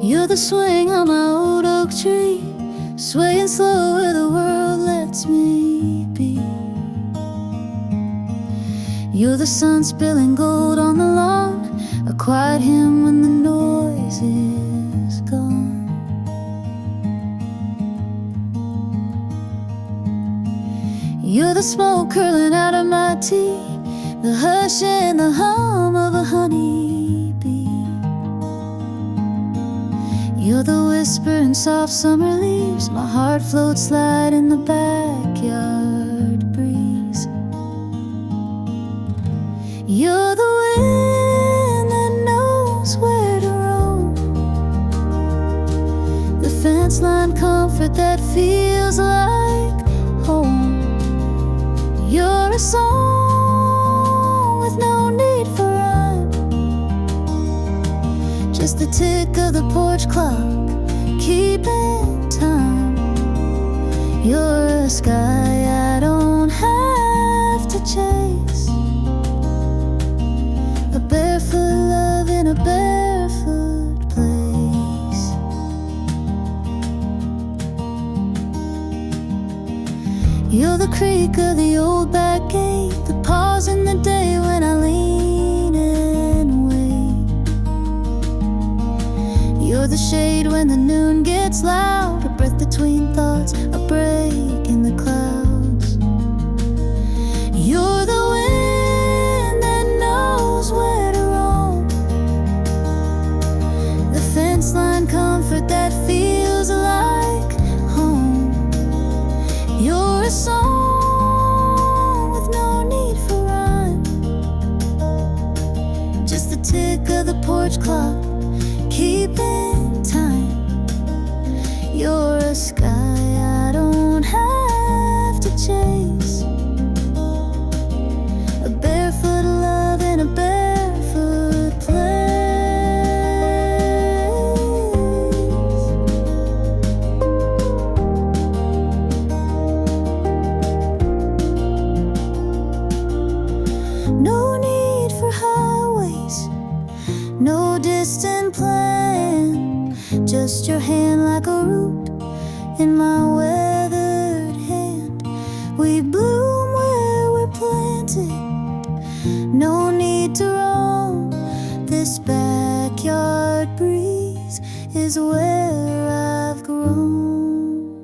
You're the swing on my old oak tree, swaying slow where the world lets me be. You're the sun spilling gold on the lawn, a quiet hymn when the noise is gone. You're the smoke curling out of my tea, the hush and the hum of a honeybee. You're the whisper in soft summer leaves, my heart floats light in the backyard breeze. You're the wind that knows where to roam, the fence line comfort that feels like home. You're a song with no need for rhyme, just the tick of the porch clock keeping time. You're a sky I don't have to chase, a barefoot love in a barefoot place. You're the creak of the old back gate, the pause in the day when I lean and wait. You're the shade when the noon gets loud, a breath between thoughts, a break in the clouds. You're the wind that knows where to roam, the fence line comfort that feels like home. You're a song with no need for rhyme, just the tick of the porch clock keeping time. You're a sky I don't have to chase, a barefoot love in a barefoot place. No need for highways, no distant plan, just your hand like a root in my weathered hand. We bloom where we're planted, no need to roam. This backyard breeze is where I've grown.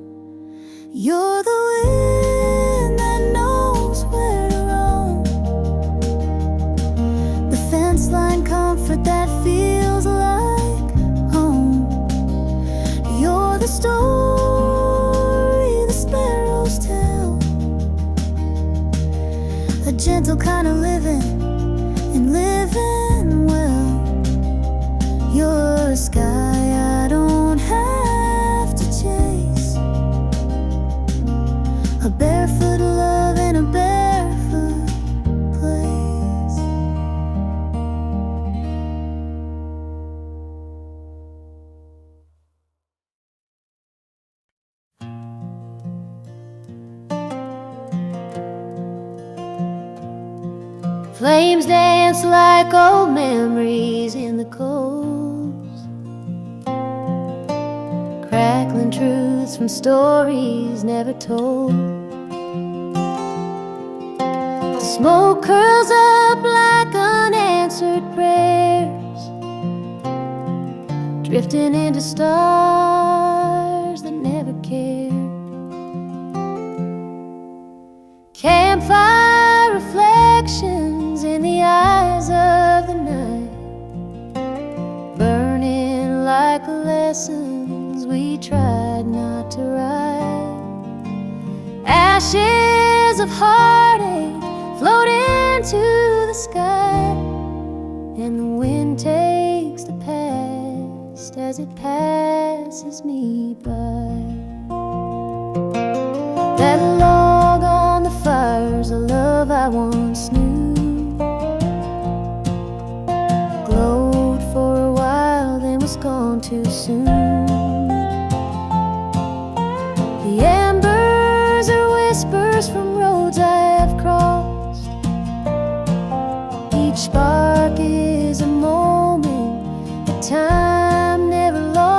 You're the wind that knows where to roam, the fence line comfort that feels like home. You're the story the sparrows tell, a gentle kind of living and living well. You're a sky I don't have to chase, a barefoot love in a barefoot place. Flames dance like old memories in the coals, crackling truths from stories never told. Smoke curls up like unanswered prayers, drifting into stars that never cared. Campfire reflections in the eyes of the night, burning like lessons we tried not to write. Ashes of heartache float into the sky, and the wind takes the past as it passes me by. That log on the fire's a love I once knew, glowed for a while then was gone too soon. The embers are whispers from roads I have crossed, each spark is a moment that time never lost.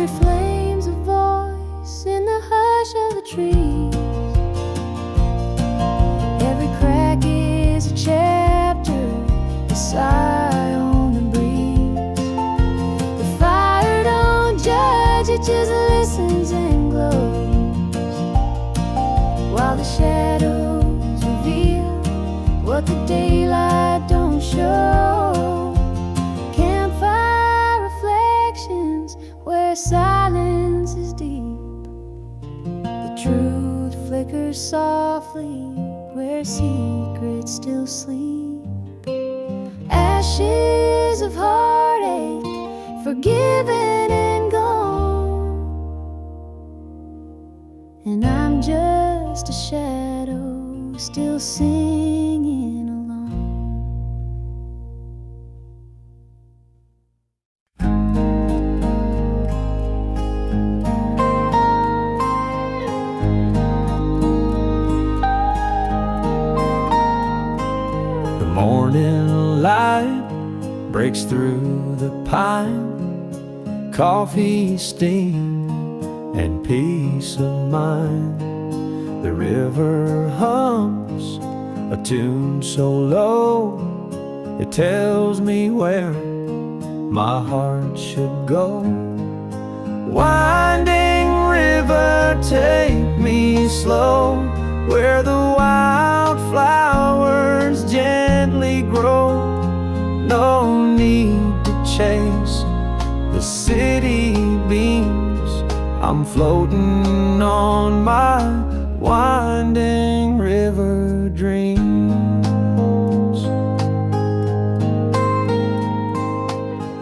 Every flame's a voice in the hush of the trees. Every crack is a chapter, a sigh on the breeze. The fire don't judge, it just listens and glows, while the shadows reveal what the daylight don't show. Campfire reflections where silence is deep. The truth flickers softly where secrets still sleep. Ashes of heartache, forgiven and gone, and I'm just a shadow still singing along. The morning light breaks through the pine, coffee steam and peace of mind. The river hums a tune so low, it tells me where my heart should go. Winding river, take me slow, where the wildflowers gently grow. No need to chase the city beams, I'm floating on my winding river dreams.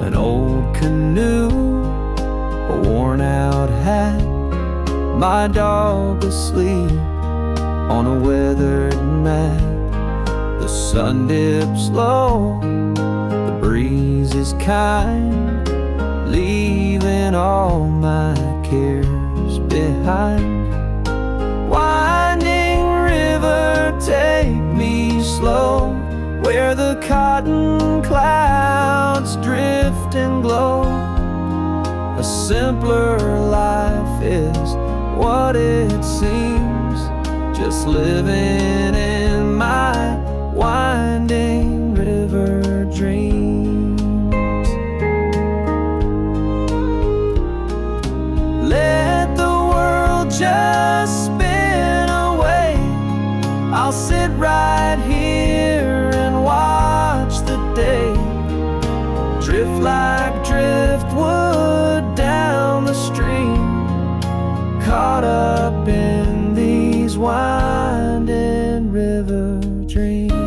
An old canoe, a worn out hat, my dog asleep on a weathered mat. The sun dips low, the breeze is kind, leaving all my cares behind. Winding river, take me slow, where the cotton clouds drift and glow. A simpler life is what it seems, just living in my winding river dreams. Let the world just spin away, I'll sit right here and watch the day drift like driftwood down the stream, caught up in these winding river dreams.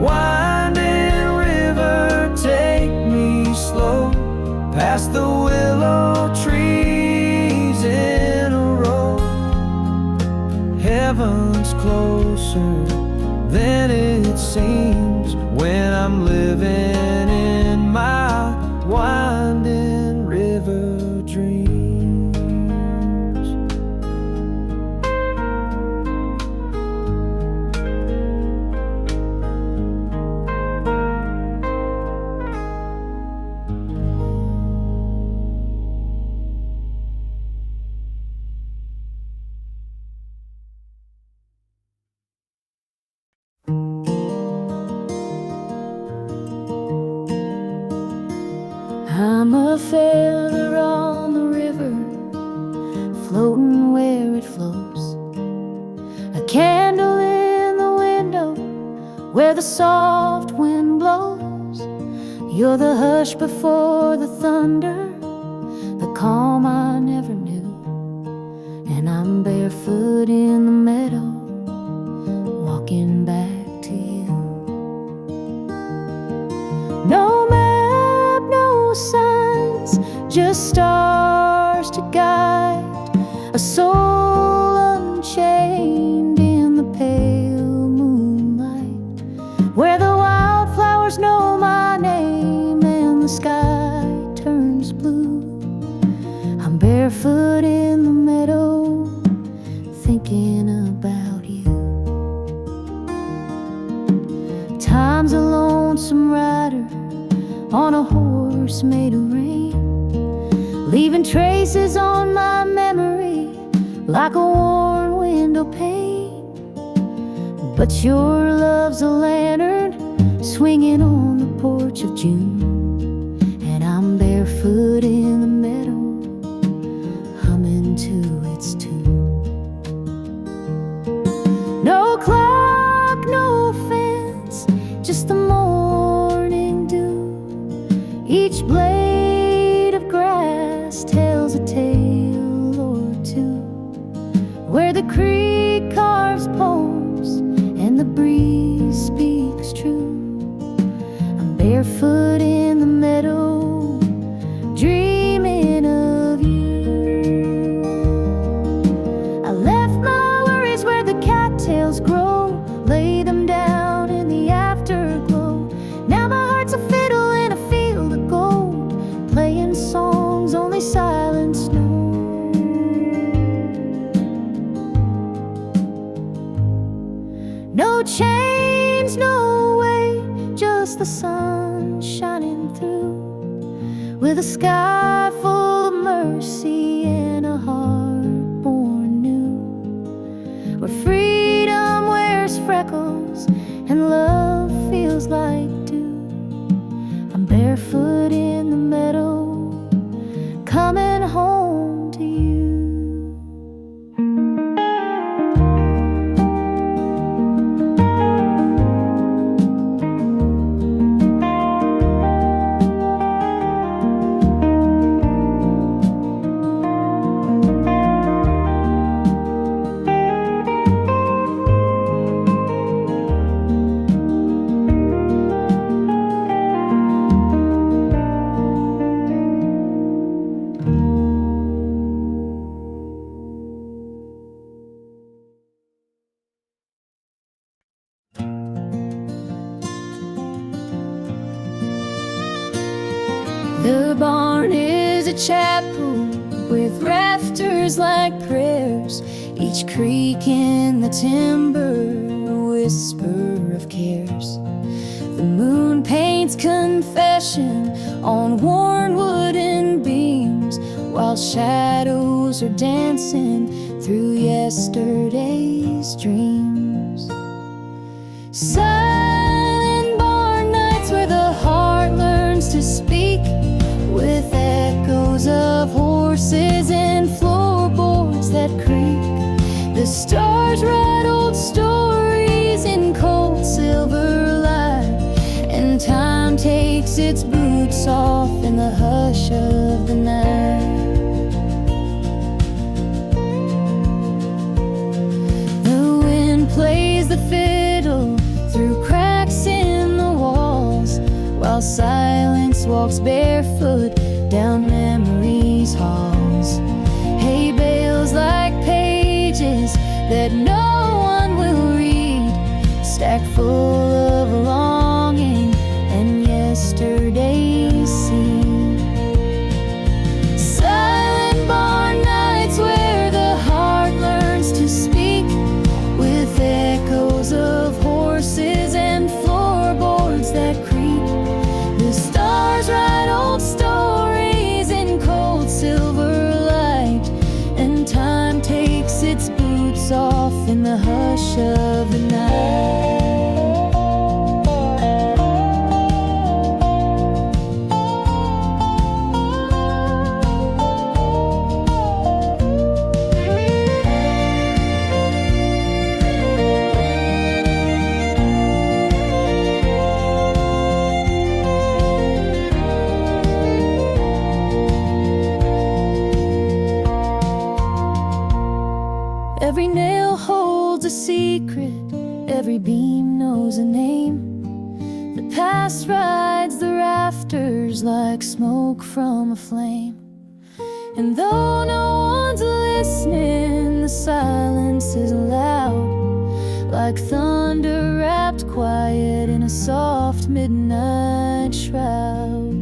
Winding river, take me slow, past the willow trees in a row. Heaven's closer than it seems when I'm living in my winding river dreams. I'm a feather on the river, floating where it flows. A candle in the window where the soft wind blows. You're the hush before the thunder, the calm I never knew. And I'm barefoot in the meadow, walking back to you. No map, no signs, just stars to guide a soul unchained in the pale moonlight, where the wildflowers stars know my name and the sky turns blue. I'm barefoot in the meadow, thinking about you. Time's a lonesome rider on a horse made of rain, leaving traces on my memory like a worn window pane. But your love's a lantern swinging on the porch of June, and I'm barefoot in the meadow, humming to its tune. No clock, no fence, just the morning dew. Each blade of grass tells a tale or two, where the creek carves poems and the breeze speaks true. I'm barefoot in the meadow, dreaming of you. I left my worries where the cattails grow, lay them down in the afterglow. Now my heart's a fiddle in a field of gold, playing songs only silence knows. No chains, no way, just the sun shining through, with a sky full of mercy and a heart born new, where freedom wears freckles and love feels like dew. I'm barefoot in the meadow, coming home to you. The barn is a chapel with rafters like prayers, each creak in the timber a whisper of cares. The moon paints confession on worn wooden beams, while shadows are dancing through yesterday's dreams. Silent barn nights where the heart learns to speak, with echoes of horses and floorboards that creak. The stars write old stories in cold silver light, and time takes its boots off in the hush of the night. The wind plays the fiddle through cracks in the walls, while silence walks barefoot down memory's halls. Hay bales like pages that no one will read, stacked full of longing and yesterday's seed. Silent barn nights where the heart learns to speak, with echoes of horses and floorboards that creak. The stars write old stories in cold silver light, and time takes its boots off in the hush of the night. Every nail holds a secret, every beam knows a name. The past rides the rafters like smoke from a flame. And though no one's listening, the silence is loud, like thunder wrapped quiet in a soft midnight shroud.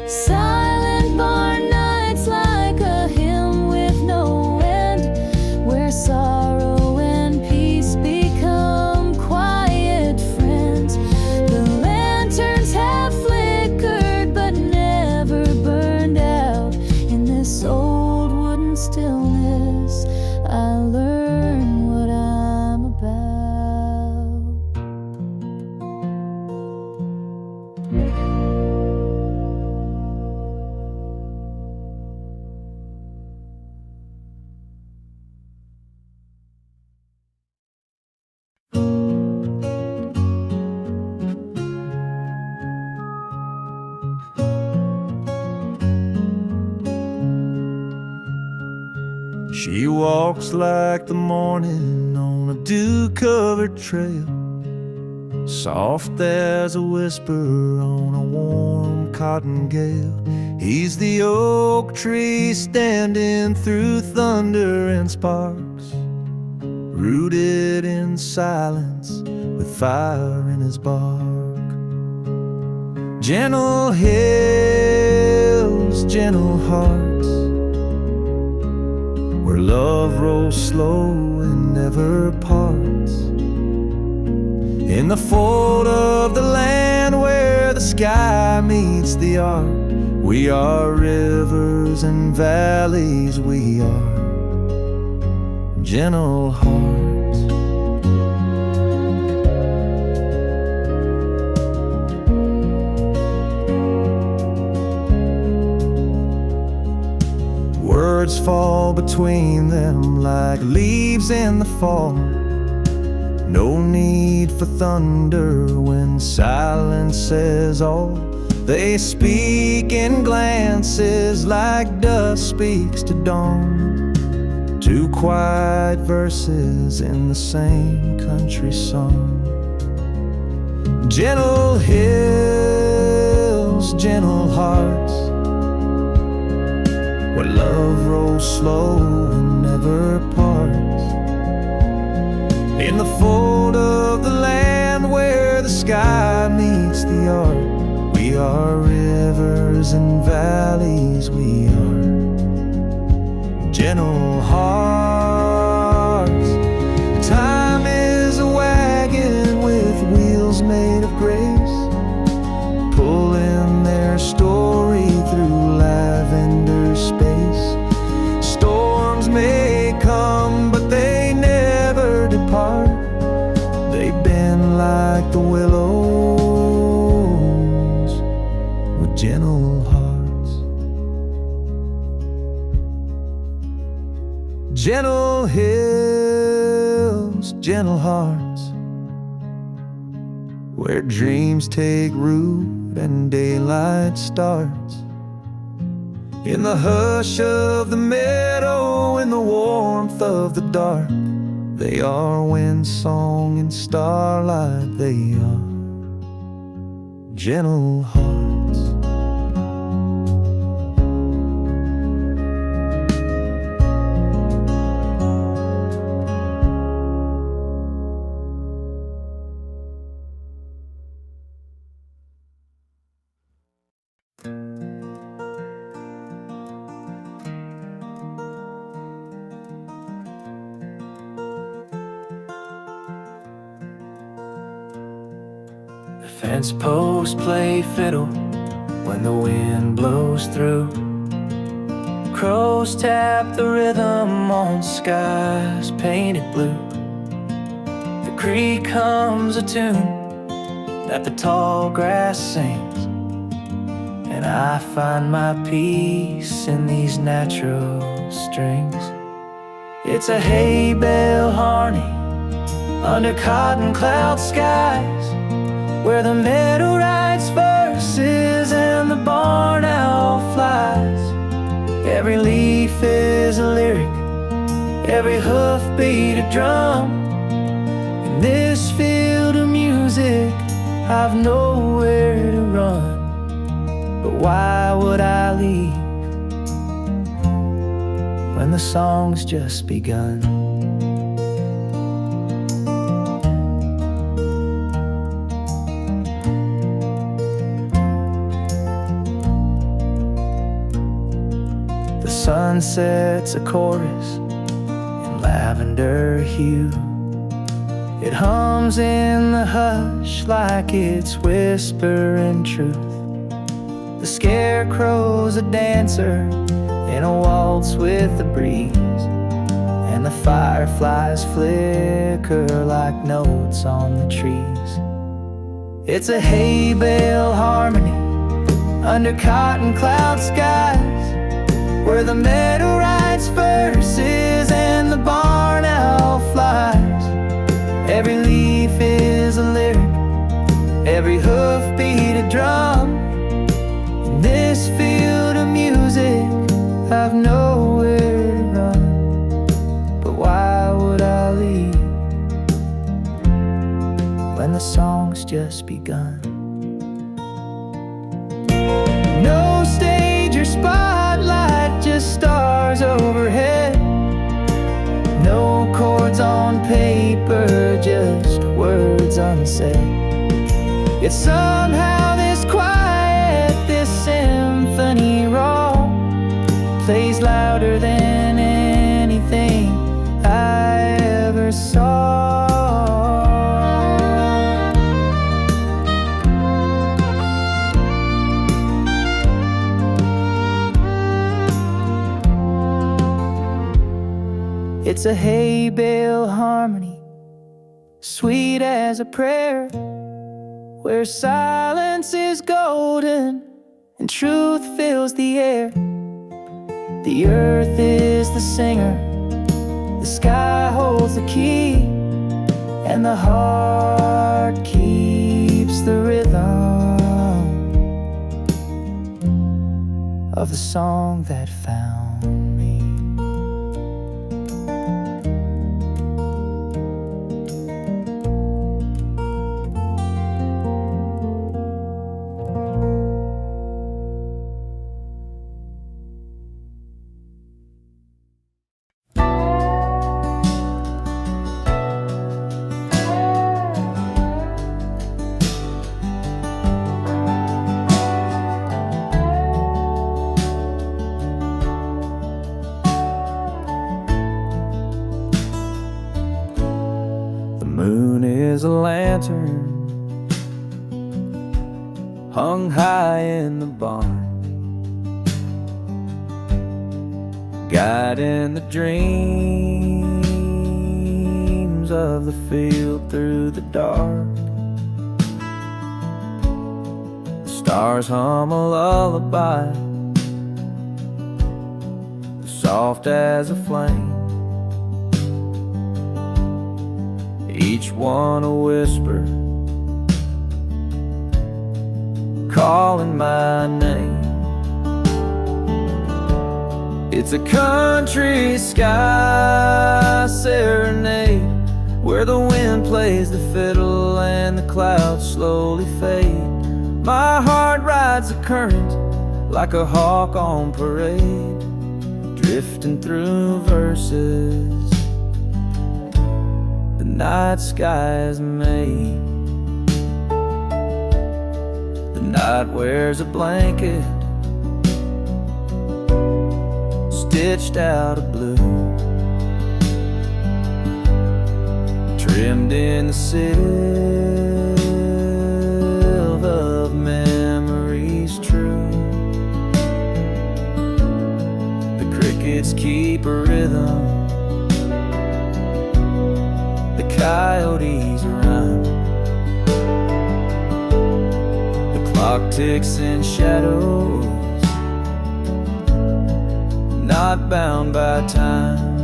Silent barn nights like a hymn with no end, where sorrow and peace become quiet friends. The lanterns have flickered but never burned out. In this old wooden stillness, I learn what I'm about. She walks like the morning on a dew-covered trail, soft as a whisper on a warm cotton gale. He's the oak tree standing through thunder and sparks, rooted in silence with fire in his bark. Gentle hills, gentle hearts, where love rolls slow and never parts. In the fold of the land where the sky meets the arc, we are rivers and valleys, we are gentle hearts. Words fall between them like leaves in the fall. No need for thunder when silence says all. They speak in glances like dusk speaks to dawn. Two quiet verses in the same country song. Gentle hills, gentle hearts, where love rolls slow and never parts. In the fold of the land where the sky meets the arc, we are rivers and valleys, we are gentle hearts. Time is a wagon with wheels made of grace, pulling their story through lavender space. Storms may come, but they never depart. They bend like the willows with gentle hearts. Gentle hills, gentle hearts, where dreams take root and daylight starts. In the hush of the meadow, in the warmth of the dark, they are wind song and starlight, they are gentle hearts. Fence posts play fiddle when the wind blows through. Crows tap the rhythm on skies painted blue. The creek hums a tune that the tall grass sings, and I find my peace in these natural strings. It's a hay bale harmony under cotton cloud skies, where the meadow writes verses and the barn owl flies. Every leaf is a lyric, every hoofbeat a drum. In this field of music, I've nowhere to run. But why would I leave when the song's just begun? sunset's a chorus in lavender hue. It hums in the hush like it's whispering truth. The scarecrow's a dancer in a waltz with the breeze, and the fireflies flicker like notes on the trees. It's a hay bale harmony under cotton cloud skies, where the meadow writes verses and the barn owl flies. Every leaf is a lyric, every hoofbeat a drum. In this field of music, I've nowhere to run. But why would I leave when the song's just begun? No stage or spotlight, just stars overhead. No chords on paper, just words unsaid. Yet somehow this quiet, this symphony raw, plays louder than anything I ever saw. It's a hay bale harmony, sweet as a prayer, where silence is golden and truth fills the air. The earth is the singer, the sky holds the key, and the heart keeps the rhythm of the song that found me. Is a lantern hung high in the barn, guiding the dreams of the field through the dark. The stars hum a lullaby, soft as a flame, each one a whisper, calling my name. It's a country sky serenade, where the wind plays the fiddle and the clouds slowly fade. My heart rides the current like a hawk on parade, drifting through verses the night sky has made. The night wears a blanket stitched out of blue, trimmed in the silver of memories true. The crickets keep a rhythm, the coyotes run, the clock ticks in shadows, not bound by time.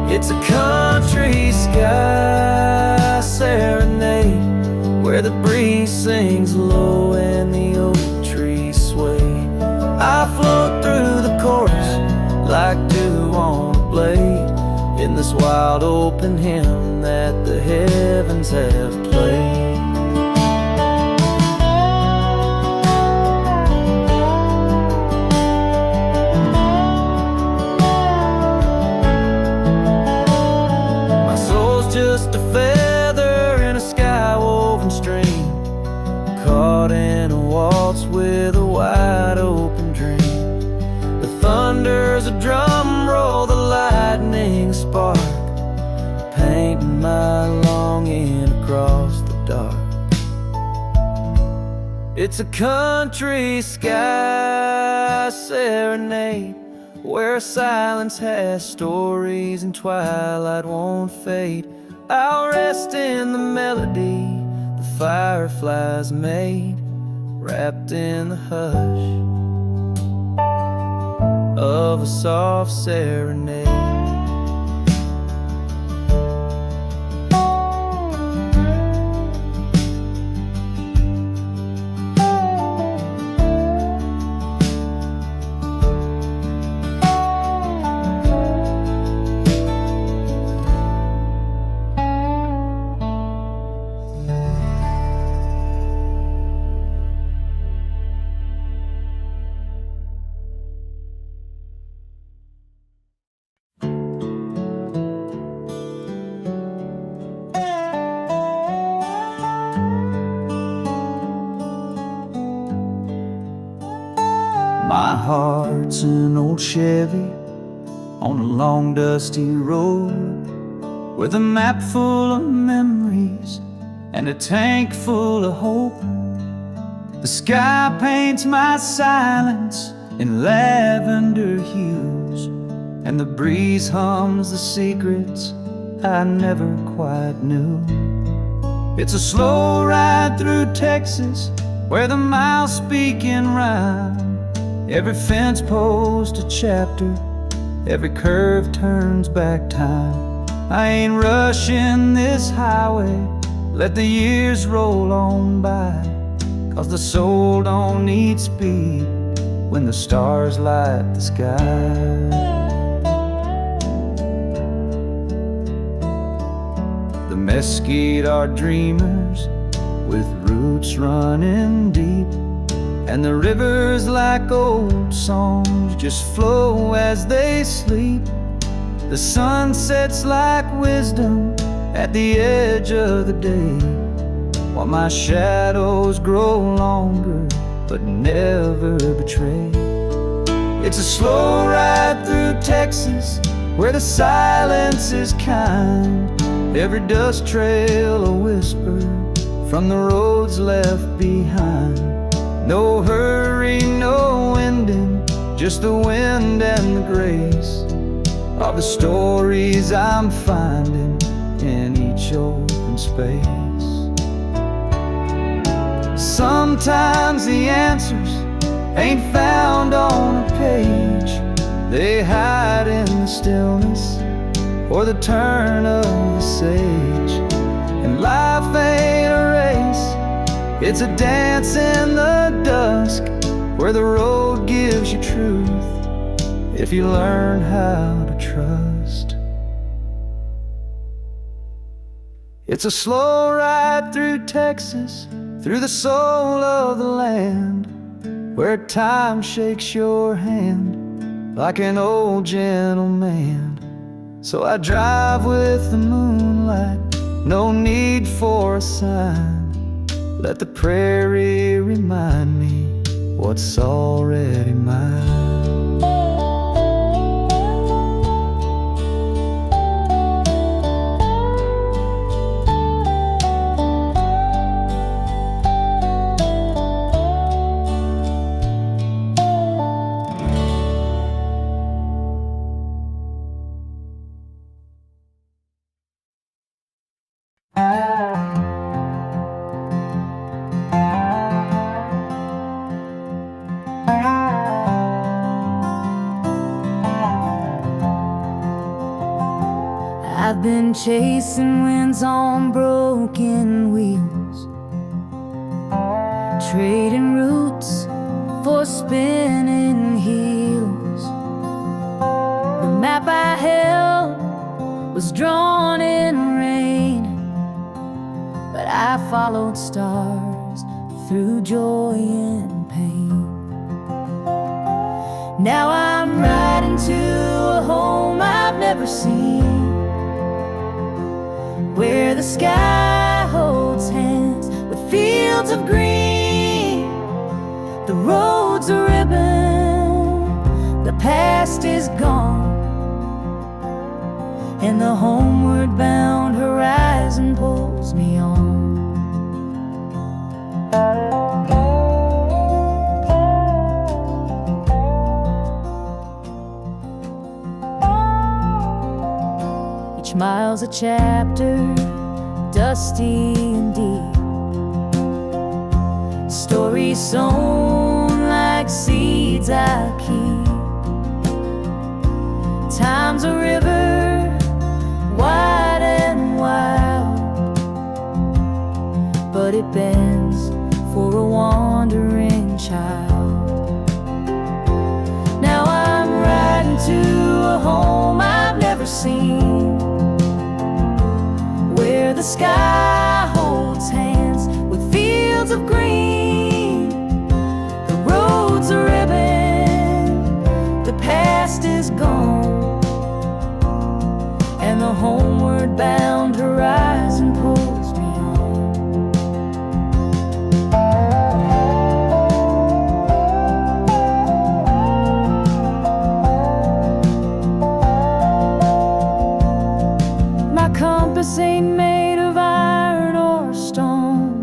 It's a country sky serenade, where the breeze sings low and the oak trees sway. I float through the chorus like dew on a blade, in this wild open hymn that the heavens have played. Just a feather in a sky-woven stream, caught in a waltz with a wide-open dream. painting my longing across the dark. It's a country sky serenade, where silence has stories and twilight won't fade. I'll rest in the melody the fireflies made, wrapped in the hush of a soft serenade. My heart's an old Chevy on a long dusty road, with a map full of memories and a tank full of hope. The sky paints my silence in lavender hues, and the breeze hums the secrets I never quite knew. It's a slow ride through Texas, where the miles speak in rhyme. Every fence post a chapter, every curve turns back time. I ain't rushing this highway, let the years roll on by, 'cause the soul don't need speed when the stars light the sky. The mesquite are dreamers with roots running deep, and the rivers like old songs just flow as they sleep. The sun sets like wisdom at the edge of the day, while my shadows grow longer but never betray. It's a slow ride through Texas, where the silence is kind. Every dust trail a whisper from the roads left behind. No hurry, no ending, just the wind and the grace of the stories I'm finding in each open space. Sometimes the answers ain't found on a page, they hide in the stillness or the turn of the sage. And life ain't a race, it's a dance in the dusk, where the road gives you truth if you learn how to trust. It's a slow ride through Texas, through the soul of the land, where time shakes your hand like an old gentleman. So I drive with the moonlight, no need for a sign. Let the prairie remind me what's already mine. I've been chasing winds on broken wheels, trading roots for spinning heels. The map I held was drawn in rain, but I followed stars through joy and pain. Now I'm riding to a home I've never seen, where the sky holds hands with fields of green. The road's a ribbon, the past is gone, and the homeward bound horizon smile's a chapter, dusty and deep. Stories sown like seeds I keep. Time's a river, wide and wild, but it bends for a wandering child. Now I'm riding to a home I've never seen, where the sky holds hands with fields of green. The road's a ribbon, the past is gone, and the homeward bound horizon pulls me on. My compass ain't made of iron or stone.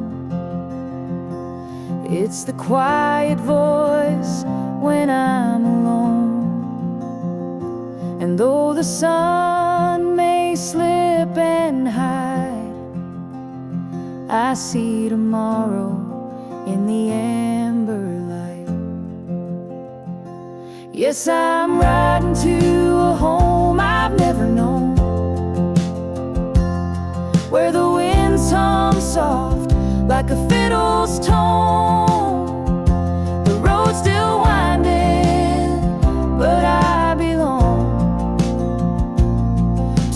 It's the quiet voice when I'm alone. And though the sun may slip and hide, I see tomorrow in the amber light. Yes, I'm riding to a home I've never known, where the winds hum soft like a fiddle's tone. The road's still winding, but I belong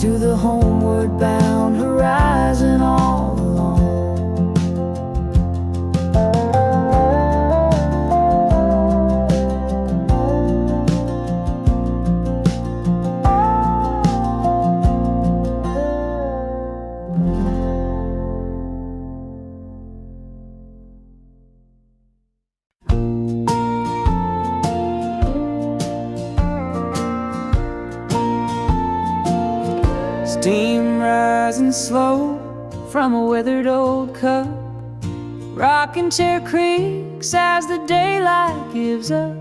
to the homeward bound horizon all along. Steam rising slow from a withered old cup. Rocking chair creaks as the daylight gives up.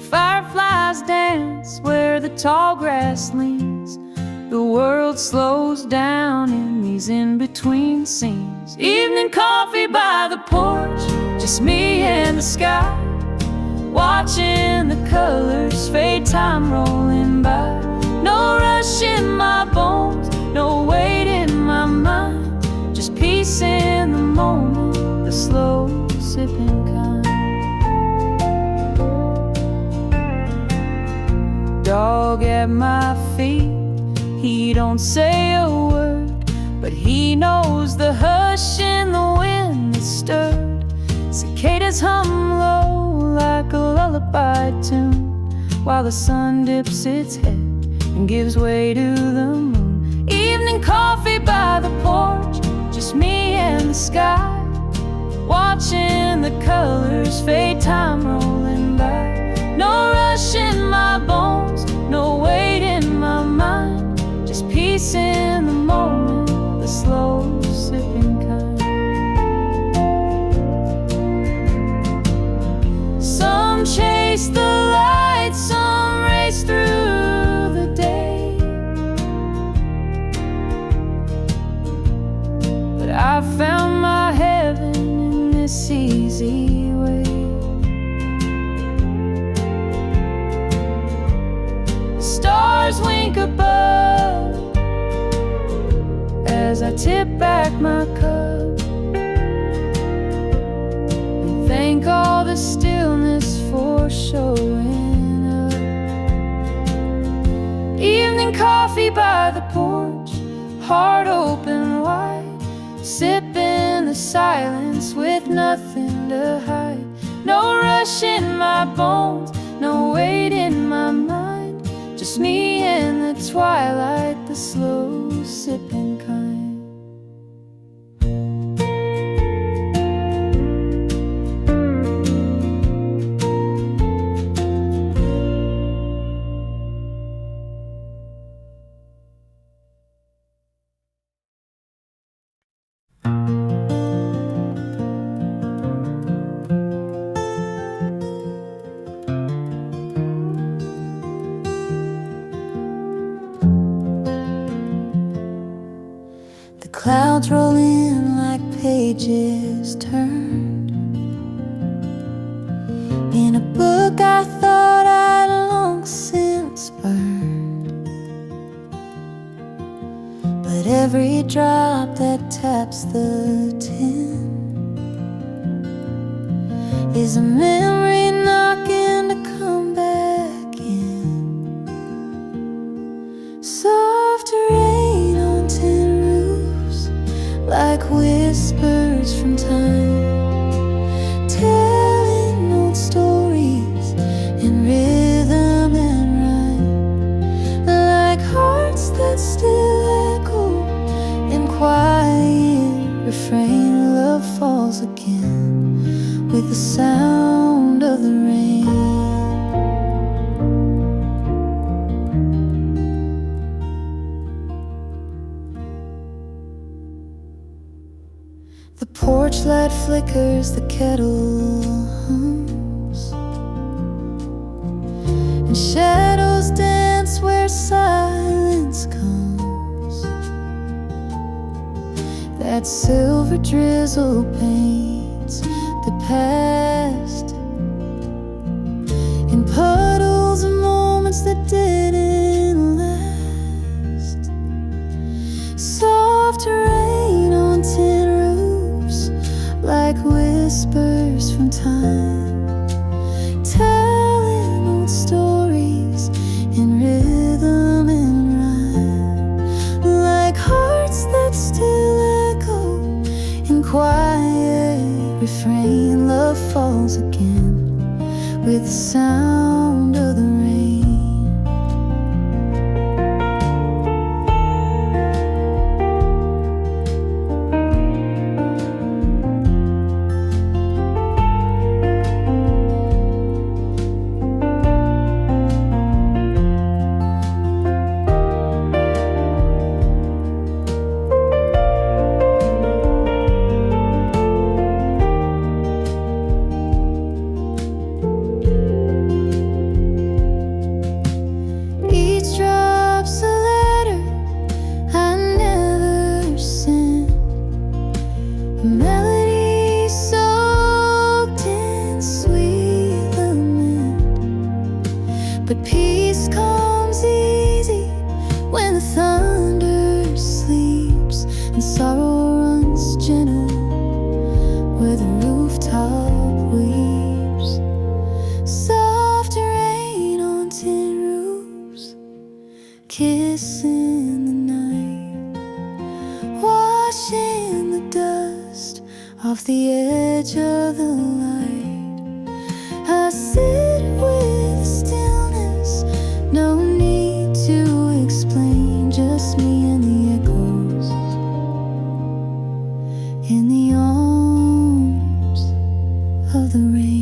Fireflies dance where the tall grass leans. The world slows down in these in-between scenes. Evening coffee by the porch, just me and the sky, watching the colors fade, time rolling by. No rush in my bones, no weight in my mind, just peace in the moment, the slow sipping kind. Dog at my feet, he don't say a word, but he knows the hush in the wind that stirred. Cicadas hum low like a lullaby tune, while the sun dips its head and gives way to the moon. Evening coffee by the porch, just me and the sky, watching the colors fade, time rolling by. No rush in my bones, no weight in my mind, just peace in the moment, the slow sipping kind. Some chase the light, some race through the day, but I found my heaven in this easy way. The stars wink above as I tip back my cup and thank all the stillness for showing up. Evening coffee by the porch, heart open wide, sipping the silence with nothing to hide. No rush in my bones, no weight in my mind, just me in the twilight, the slow sipping kind. The clouds roll in like pages turned in a book I thought I'd long since burned. But every drop that taps the tin is a memory knocking to come back in. Soft rain on tin roofs, like whispers from time, telling old stories in rhythm and rhyme, like hearts that still echo in quiet refrain. Love falls again with the sound of the rain. The porch light flickers, the kettle hums, and shadows dance where silence comes. That silver drizzle paints the past in puddles of moments that didn't last. Soft rain on tin roofs, like whispers from time, telling old stories in rhythm and rhyme, like hearts that still echo in quiet refrain. Love falls again with the sound of the rain. But peace comes easy when the thunder sleeps and sorrow runs gentle where the rooftop weeps. Soft rain on tin roofs, kissing the night, washing the dust off the edge of the light. I sit with stillness, no need to explain, just me and the echoes in the arms of the rain.